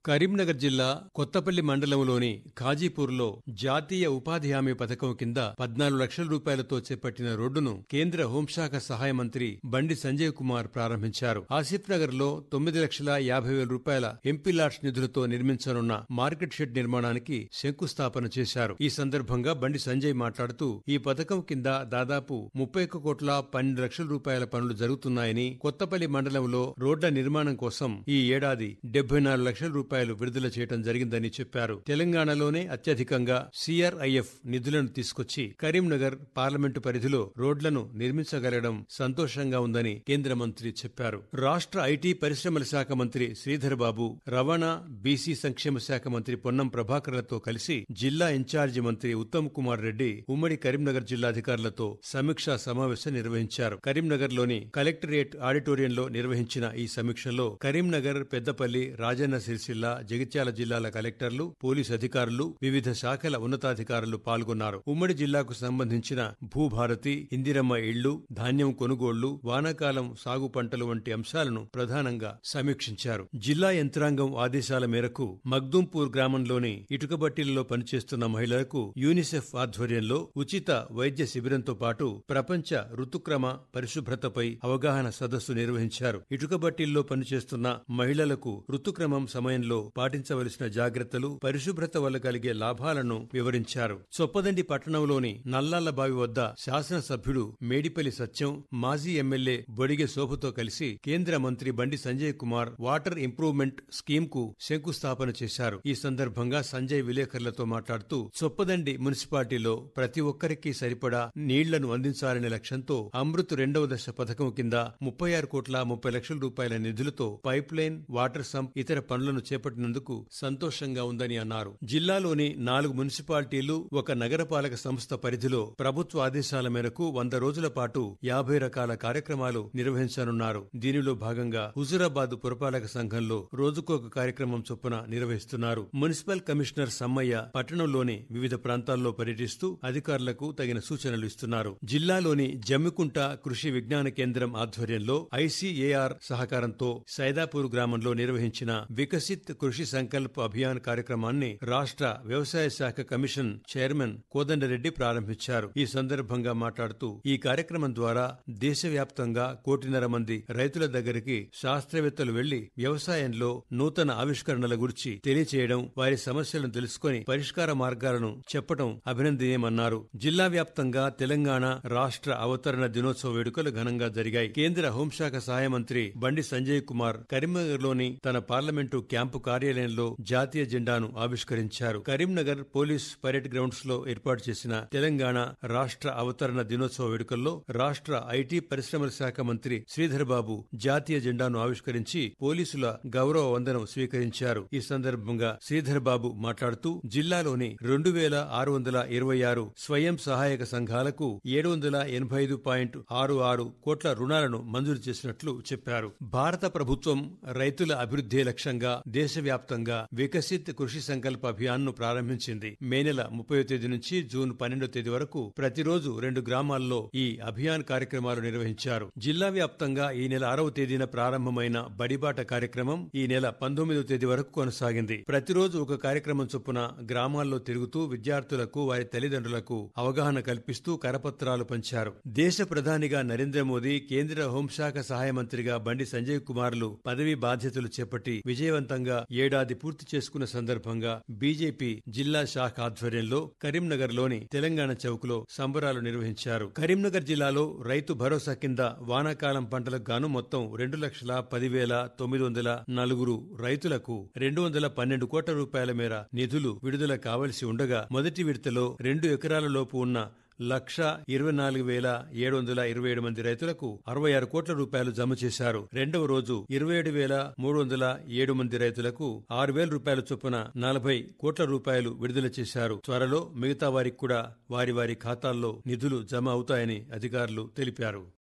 కరీంనగర్ జిల్లా కొత్తపల్లి మండలంలోని ఖాజీపూర్లో జాతీయ ఉపాధి హామీ పథకం కింద 14 లక్షల రూపాయలతో చేపట్టిన రోడ్డును కేంద్ర హోంశాఖ సహాయ మంత్రి బండి సంజయ్ కుమార్ ప్రారంభించారు. ఆసిఫ్ నగర్ లో 9,50,000 రూపాయల ఎంపీ లాట్స్ నిధులతో నిర్మించనున్న మార్కెట్ షెడ్ నిర్మాణానికి శంకుస్థాపన చేశారు. ఈ సందర్భంగా బండి సంజయ్ మాట్లాడుతూ ఈ పథకం కింద దాదాపు 31,12 లక్షల రూపాయల పనులు జరుగుతున్నాయని, కొత్తపల్లి మండలంలో రోడ్ల నిర్మాణం కోసం ఈ ఏడాది 74 లక్షల రూపాయలు విడుదల చేయడం జరిగిందని చెప్పారు. తెలంగాణలోనే అత్యధికంగా సిఆర్ఐఎఫ్ నిధులను తీసుకొచ్చి కరీంనగర్ పార్లమెంటు పరిధిలో రోడ్లను నిర్మించగలగడం సంతోషంగా ఉందని కేంద్ర మంత్రి చెప్పారు. రాష్ట్ర ఐటీ పరిశ్రమల శాఖ మంత్రి శ్రీధర్ బాబు, రవాణా బీసీ సంక్షేమ శాఖ మంత్రి పొన్నం ప్రభాకర్లతో కలిసి జిల్లా ఇన్ఛార్జి మంత్రి ఉత్తమ్ కుమార్ రెడ్డి ఉమ్మడి కరీంనగర్ జిల్లా అధికారులతో సమీక్షా సమావేశం నిర్వహించారు. కరీంనగర్ లోని కలెక్టరేట్ ఆడిటోరియంలో నిర్వహించిన ఈ సమీక్షలో కరీంనగర్, పెద్దపల్లి, రాజన్న సిరిసిల్ల, జగిత్యాల జిల్లాల కలెక్టర్లు, పోలీసు అధికారులు, వివిధ శాఖల ఉన్నతాధికారులు పాల్గొన్నారు. ఉమ్మడి జిల్లాకు సంబంధించిన భూభారతి, ఇందిరమ్మ ఇళ్లు, ధాన్యం కొనుగోళ్లు, వానాకాలం సాగు పంటలు వంటి అంశాలను ప్రధానంగా సమీక్షించారు. జిల్లా యంత్రాంగం ఆదేశాల మేరకు మగ్దుంపూర్ గ్రామంలోని ఇటుకబట్టీలలో పనిచేస్తున్న మహిళలకు యూనిసెఫ్ ఆధ్వర్యంలో ఉచిత వైద్య శిబిరంతో పాటు ప్రపంచ ఋతుక్రమ పరిశుభ్రతపై అవగాహన సదస్సు నిర్వహించారు. ఇటుకబట్టీల్లో పనిచేస్తున్న మహిళలకు ఋతుక్రమం సమయంలో పాటించవలసిన జాగ్రత్తలు, పరిశుభ్రత వల్ల కలిగే లాభాలను వివరించారు. చొప్పదండి పట్టణంలోని నల్లాళ్ల బావి వద్ద శాసనసభ్యుడు మేడిపల్లి సత్యం, మాజీ ఎమ్మెల్యే బొడిగె శోభతో కలిసి కేంద్ర మంత్రి Bandi Sanjay Kumar water improvement scheme కు శంకుస్థాపన చేశారు. ఈ సందర్భంగా సంజయ్ విలేకరులతో మాట్లాడుతూ చొప్పదండి మున్సిపాలిటీలో ప్రతి ఒక్కరికి సరిపడా నీళ్లను అందించాలనే లక్ష్యంతో అమృత్ 2వ దశ పథకం కింద 36,30,00,000 రూపాయల నిధులతో పైప్ లైన్, వాటర్ సంప్, ఇతర పనులను చేపట్టినందుకు సంతోషంగా ఉందని అన్నారు. జిల్లాలోని 4 మున్సిపాలిటీలు, ఒక నగరపాలక సంస్థ పరిధిలో ప్రభుత్వ ఆదేశాల మేరకు 100 రోజుల పాటు 50 రకాల కార్యక్రమాలు నిర్వహించనున్నారు. దీనిలో భాగంగా హుజూరాబాద్ పురపాలక సంఘంలో రోజుకొక కార్యక్రమం చొప్పున నిర్వహిస్తున్నారు. మున్సిపల్ కమిషనర్ సమ్మయ్య పట్టణంలోని వివిధ ప్రాంతాల్లో పర్యటిస్తూ అధికారులకు తగిన సూచనలు ఇస్తున్నారు. జిల్లాలోని జమ్మికుంట కృషి విజ్ఞాన కేంద్రం ఆధ్వర్యంలో ఐసీఏఆర్ సహకారంతో సైదాపూర్ గ్రామంలో నిర్వహించిన వికసిత్ కృషి సంకల్ప్ అభియాన్ కార్యక్రమాన్ని రాష్ట్ర వ్యవసాయ శాఖ కమిషన్ చైర్మన్ కోదండరెడ్డి ప్రారంభించారు. ఈ సందర్భంగా మాట్లాడుతూ ఈ కార్యక్రమం ద్వారా దేశవ్యాప్తంగా 1,50,00,000 మంది రైతుల దగ్గరికి శాస్త్రవేత్తలు వెళ్లి వ్యవసాయంలో నూతన ఆవిష్కరణల గురించి తెలియచేయడం, వారి సమస్యలను తెలుసుకుని పరిష్కార మార్గాలను చెప్పడం అభినందనీయమన్నారు. జిల్లా వ్యాప్తంగా తెలంగాణ రాష్ట్ర అవతరణ దినోత్సవ వేడుకలు ఘనంగా జరిగాయి. కేంద్ర హోంశాఖ సహాయ మంత్రి బండి సంజయ్ కుమార్ కరీంనగర్లోని తన పార్లమెంటు క్యాంపు కార్యాలయంలో జాతీయ జెండాను ఆవిష్కరించారు. కరీంనగర్ పోలీస్ పరేడ్ గ్రౌండ్స్ లో ఏర్పాటు చేసిన తెలంగాణ రాష్ట్ర అవతరణ దినోత్సవ వేడుకల్లో రాష్ట్ర ఐటీ పరిశ్రమల శాఖ మంత్రి శ్రీధర్ బాబు జాతీయ జెండాను ఆవిష్కరించి పోలీసుల గౌరవ వందనం స్వీకరించారు. ఈ సందర్భంగా శ్రీధర్ బాబు మాట్లాడుతూ జిల్లాలోని 2,626 స్వయం సహాయక సంఘాలకు 785.66 కోట్ల రుణాలను మంజూరు చేసినట్లు చెప్పారు. భారత ప్రభుత్వం రైతుల అభివృద్ధి లక్ష్యంగా దేశవ్యాప్తంగా వికసిత్ కృషి సంకల్ప అభియాన్ ను ప్రారంభించింది. మే నెల 30వ తేదీ నుంచి జూన్ 12వ తేదీ వరకు ప్రతిరోజు 2 గ్రామాల్లో ఈ అభియాన్ కార్యక్రమాలు నిర్వహించారు. జిల్లా వ్యాప్తంగా ఈ నెల 6వ తేదీన ప్రారంభమైన బడిబాట కార్యక్రమం ఈ నెల 19వ తేదీ వరకు కొనసాగింది. ప్రతిరోజు ఒక కార్యక్రమం చొప్పున గ్రామాల్లో తిరుగుతూ విద్యార్థులకు, వారి తల్లిదండ్రులకు అవగాహన కల్పిస్తూ కరపత్రాలు పంచారు. దేశ ప్రధానిగా నరేంద్ర మోదీ, కేంద్ర హోంశాఖ సహాయ మంత్రిగా బండి సంజయ్ కుమార్లు పదవీ బాధ్యతలు చేపట్టి విజయవంతంగా ఏడాది పూర్తి చేసుకున్న సందర్భంగా బీజేపీ జిల్లా శాఖ ఆధ్వర్యంలో కరీంనగర్ లోని తెలంగాణ చౌక్ లో సంబరాలు నిర్వహించారు. కరీంనగర్ జిల్లాలో రైతు భరోసా కింద వానాకాలం పంటలకు గాను మొత్తం 2,10,904 రైతులకు 212 కోట్ల రూపాయల మేర నిధులు విడుదల కావలసి ఉండగా మొదటి విడతలో 2 ఎకరాల లోపు ఉన్న 1,24,727 మంది రైతులకు 66 కోట్ల రూపాయలు జమ చేశారు. రెండవ రోజు 27,307 మంది రైతులకు 6,000 రూపాయల చొప్పున 40 కోట్ల రూపాయలు విడుదల చేశారు. త్వరలో మిగతా వారికి కూడా వారి ఖాతాల్లో నిధులు జమ అవుతాయని అధికారులు తెలిపారు.